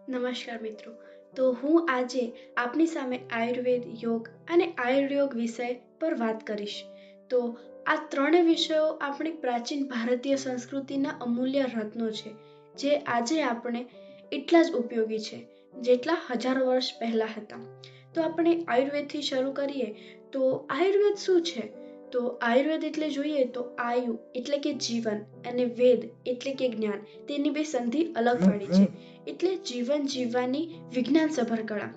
નમસ્કાર મિત્રો. તો હું આજે આપની સામે આયુર્વેદ, યોગ અને આયુર્યોગ વિષય પર વાત કરીશ. તો આ ત્રણેય વિષયો આપણી પ્રાચીન ભારતીય સંસ્કૃતિના અમૂલ્ય રત્નો છે, જે આજે આપણે એટલા જ ઉપયોગી છે જેટલા હજારો વર્ષ પહેલા હતા. તો આપણે આયુર્વેદથી શરૂ કરીએ. તો આયુર્વેદ શું છે? તો આયુર્વેદ એટલે જોઈએ તો આયુ એટલે કે જીવન અને વેદ એટલે કે જ્ઞાન. તેની બે સંધિ અલગ પાડી છે, એટલે જીવન જીવવાની વિજ્ઞાનસભર કળા.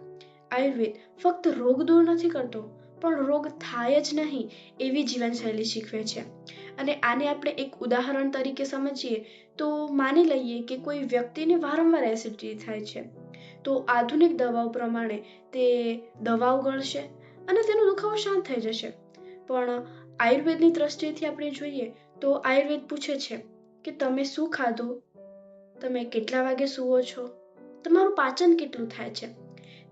આયુર્વેદ ફક્ત રોગ દૂર નથી કરતો, પણ રોગ થાય જ નહીં એવી જીવનશૈલી શીખવે છે. અને આને આપણે એક ઉદાહરણ તરીકે સમજીએ તો માની લઈએ કે કોઈ વ્યક્તિને વારંવાર એસિડિટી થાય છે, તો આધુનિક દવાઓ પ્રમાણે તે દવાઓ ગળશે અને તેનો દુખાવો શાંત થઈ જશે. પણ આયુર્વેદની દ્રષ્ટિએથી આપણે જોઈએ તો આયુર્વેદ પૂછે છે કે તમે શું ખાધું, તમે કેટલા વાગે સૂવો છો, તમારું પાચન કેટલું થાય છે.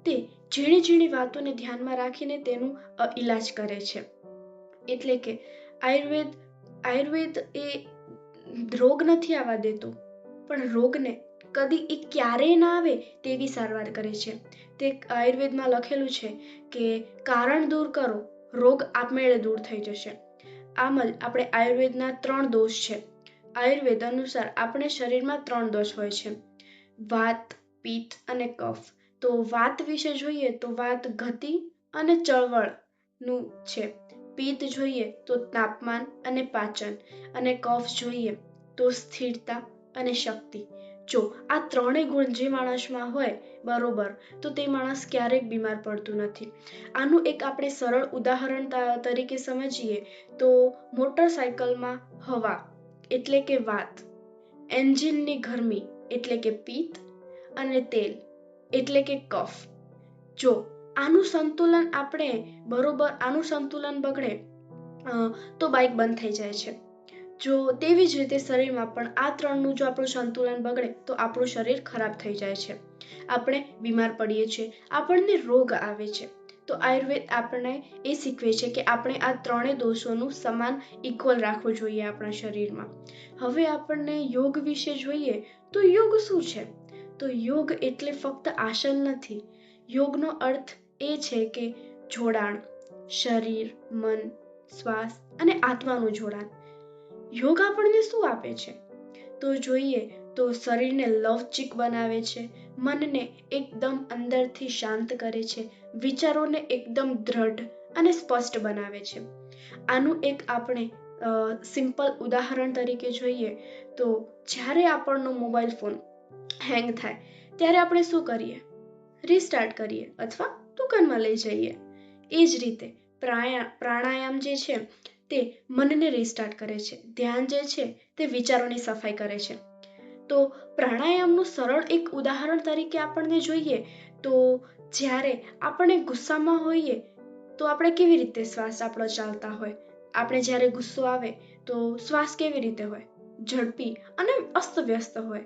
તે ઝીણી ઝીણી વાતોને ધ્યાનમાં રાખીને તેનું ઈલાજ કરે છે. એટલે કે આયુર્વેદ એ રોગ નથી આવવા દેતો, પણ રોગને કદી એ ક્યારેય ના આવે તેવી સારવાર કરે છે. તે આયુર્વેદમાં લખેલું છે કે કારણ દૂર કરો, રોગ આપમેળે દૂર થઈ જશે. આમ જ આપણે આયુર્વેદના 3 દોષ છે. આયુર્વેદ અનુસાર આપણે શરીરમાં 3 દોષ હોય છે: વાત, પિત્ત અને કફ. તો વાત વિશે જોઈએ તો વાત ગતિ અને ચળવળનું છે. પિત્ત જોઈએ તો તાપમાન અને પાચન, અને કફ જોઈએ તો સ્થિરતા અને શક્તિ. જો આ ત્રણેય ગુણ જે માણસમાં હોય બરોબર, તો તે માણસ ક્યારેક બીમાર પડતું નથી. આનું એક આપણે સરળ ઉદાહરણ તરીકે સમજીએ તો મોટરસાયકલમાં હવા એટલે કે વાત, એન્જિનની ગરમી એટલે કે પિત્ત અને તેલ એટલે કે કફ. જો આનું સંતુલન બગડે તો બાઇક બંધ થઈ જાય છે. જો તેવી જ રીતે શરીરમાં પણ આ ત્રણનું જો આપણું સંતુલન બગડે તો આપણું શરીર ખરાબ થઈ જાય છે, આપણે બીમાર પડીએ છીએ, આપણને રોગ આવે છે. તો આયુર્વેદ આપણને એ શીખવે છે કે આપણે આ ત્રણેય દોષોનું સમાન ઇક્વલ રાખવું જોઈએ આપણા શરીરમાં. હવે આપણને યોગ વિશે જોઈએ તો યોગ શું છે? તો યોગ એટલે ફક્ત આસન નથી. યોગનો અર્થ એ છે કે જોડાણ, શરીર, મન, શ્વાસ અને આત્માનું જોડાણ. યોગ આપણને શું આપે છે? તો જોઈએ તો શરીરને લવચિક બનાવે છે, મનને એકદમ અંદરથી શાંત કરે છે, વિચારોને એકદમ દ્રઢ અને સ્પષ્ટ બનાવે છે. આનું એક આપણે સિમ્પલ ઉદાહરણ તરીકે જોઈએ તો જ્યારે આપણનો મોબાઈલ ફોન હેંગ થાય ત્યારે આપણે શું કરીએ? રીસ્ટાર્ટ કરીએ અથવા દુકાનમાં લઈ જઈએ. એ જ રીતે પ્રાણાયામ જે છે તે મનને રીસ્ટાર્ટ કરે છે, ધ્યાન જે છે તે વિચારોની સફાઈ કરે છે. તો પ્રાણાયામનું સરળ એક ઉદાહરણ તરીકે આપણને જોઈએ તો જ્યારે આપણે ગુસ્સામાં હોઈએ તો આપણે કેવી રીતે શ્વાસ આપણો ચાલતા હોય? આપણે જ્યારે ગુસ્સો આવે તો શ્વાસ કેવી રીતે હોય? ઝડપી અને અસ્તવ્યસ્ત હોય.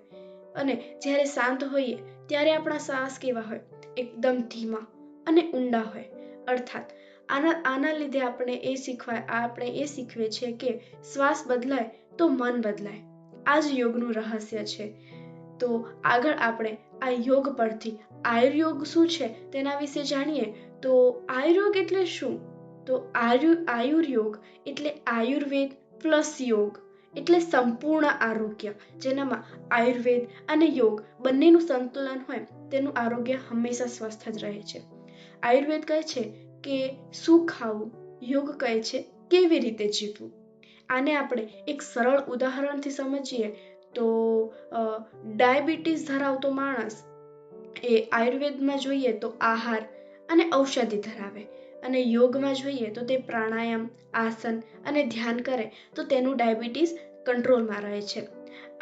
અને જ્યારે શાંત હોઈએ ત્યારે આપણા શ્વાસ કેવા હોય? એકદમ ધીમા અને ઊંડા હોય. અર્થાત આના લીધે આપણે એ શીખવે છે કે શ્વાસ બદલાય તો મન બદલાય. આ જ યોગનું રહસ્ય છે. તો આગળ આપણે આ યોગ પરથી આયુર્યોગ શું છે તેના વિશે જાણીએ. તો આયુર્યોગ એટલે શું? તો આયુર્યોગ એટલે આયુર્વેદ પ્લસ યોગ, એટલે સંપૂર્ણ આરોગ્ય, જેનામાં આયુર્વેદ અને યોગ બંનેનું સંતુલન હોય તેનું આરોગ્ય હંમેશા સ્વસ્થ જ રહે છે. આયુર્વેદ કહે છે કે શું ખાવું, યોગ કહે છે કેવી રીતે જીવવું. આને આપણે એક સરળ ઉદાહરણથી સમજીએ તો ડાયાબિટીસ ધરાવતો માણસ એ આયુર્વેદમાં જોઈએ તો આહાર અને ઔષધિ ધરાવે, અને યોગમાં જોઈએ તો તે પ્રાણાયામ, આસન અને ધ્યાન કરે તો તેનું ડાયાબિટીસ કંટ્રોલમાં રહે છે.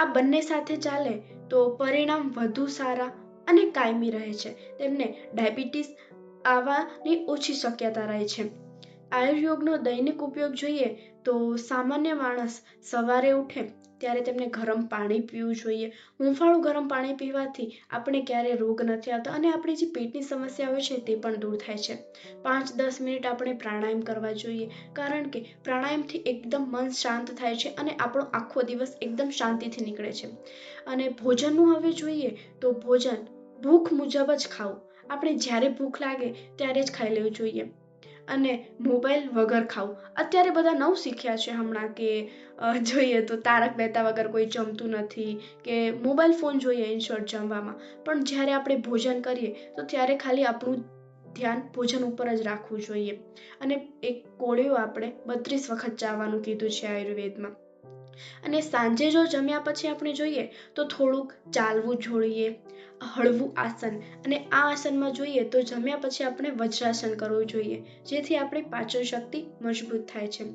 આ બંને સાથે ચાલે તો પરિણામ વધુ સારા અને કાયમી રહે છે. તેમને ડાયાબિટીસ આવવાની ઓછી શક્યતા રહે છે. આયુર્યોગનો દૈનિક ઉપયોગ જોઈએ તો સામાન્ય માણસ સવારે ઉઠે ત્યારે તેમને ગરમ પાણી પીવું જોઈએ. હૂંફાળું ગરમ પાણી પીવાથી આપણે ક્યારેય રોગ નથી આવતા અને આપણી જે પેટની સમસ્યાઓ છે તે પણ દૂર થાય છે. 5-10 મિનિટ આપણે પ્રાણાયામ કરવા જોઈએ, કારણ કે પ્રાણાયામથી એકદમ મન શાંત થાય છે અને આપણો આખો દિવસ એકદમ શાંતિથી નીકળે છે. અને ભોજનનું હવે જોઈએ તો ભોજન ભૂખ મુજબ જ ખાવું. આપણે જ્યારે ભૂખ લાગે ત્યારે જ ખાઈ લેવું જોઈએ. અને મોબાઈલ વગર ખાવું. અત્યારે બધા નવું શીખ્યા છે હમણાં કે જોઈએ તો તારક મહેતા વગર કોઈ જમતું નથી કે મોબાઈલ ફોન જોઈએ ઇન શોર્ટ જમવામાં. પણ જ્યારે આપણે ભોજન કરીએ તો ત્યારે ખાલી આપણું ધ્યાન ભોજન ઉપર જ રાખવું જોઈએ. અને એક કોળિયો આપણે 32 વખત ચાવવાનું કીધું છે આયુર્વેદમાં. અને સાંજે જો જમ્યા પછી આપણે જોઈએ તો થોડુંક ચાલવું જોઈએ, હળવું આસન. અને આ આસનમાં જોઈએ તો જમ્યા પછી આપણે વજ્રાસન કરવું જોઈએ, જેથી આપણી પાચન શક્તિ મજબૂત થાય છે.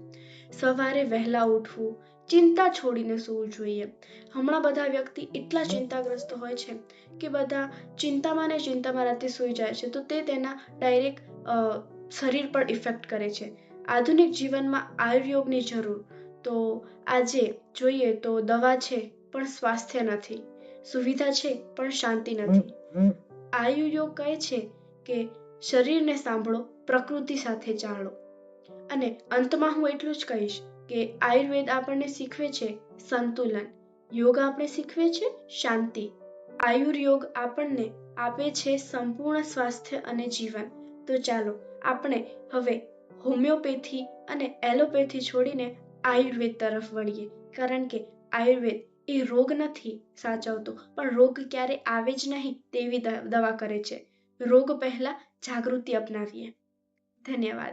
સવારે વહેલા ઉઠવું, ચિંતા છોડીને સૂવું જોઈએ. હમણાં બધા વ્યક્તિ એટલા ચિંતાગ્રસ્ત હોય છે કે બધા ચિંતામાં ને ચિંતામાં રાતે સૂઈ જાય છે, તો તે તેના ડાયરેક્ટ શરીર પર ઇફેક્ટ કરે છે. આધુનિક જીવનમાં આયુર્યોગની જરૂર. તો આજે જોઈએ તો દવા છે પણ સ્વાસ્થ્ય નથી, સુવિધા છે પણ શાંતિ નથી. આયુર્યોગ કહે છે કે શરીરને સાંભળો, પ્રકૃતિ સાથે ચાલો. અને અંતમાં હું એટલું જ કહીશ કે આયુર્વેદ આપણને શીખવે છે સંતુલન, યોગ આપણે શીખવે છે શાંતિ. આયુર્યોગ આપણને આપે છે સંપૂર્ણ સ્વાસ્થ્ય અને જીવન. તો ચાલો આપણે હવે હોમિયોપેથી અને એલોપેથી છોડીને આયુર્વેદ તરફ વળીએ, કારણ કે આયુર્વેદ એ રોગ નથી સાચવતો, પણ રોગ ક્યારે આવે જ નહીં તેવી દવા કરે છે. રોગ પહેલા જાગૃતિ અપનાવીએ. ધન્યવાદ.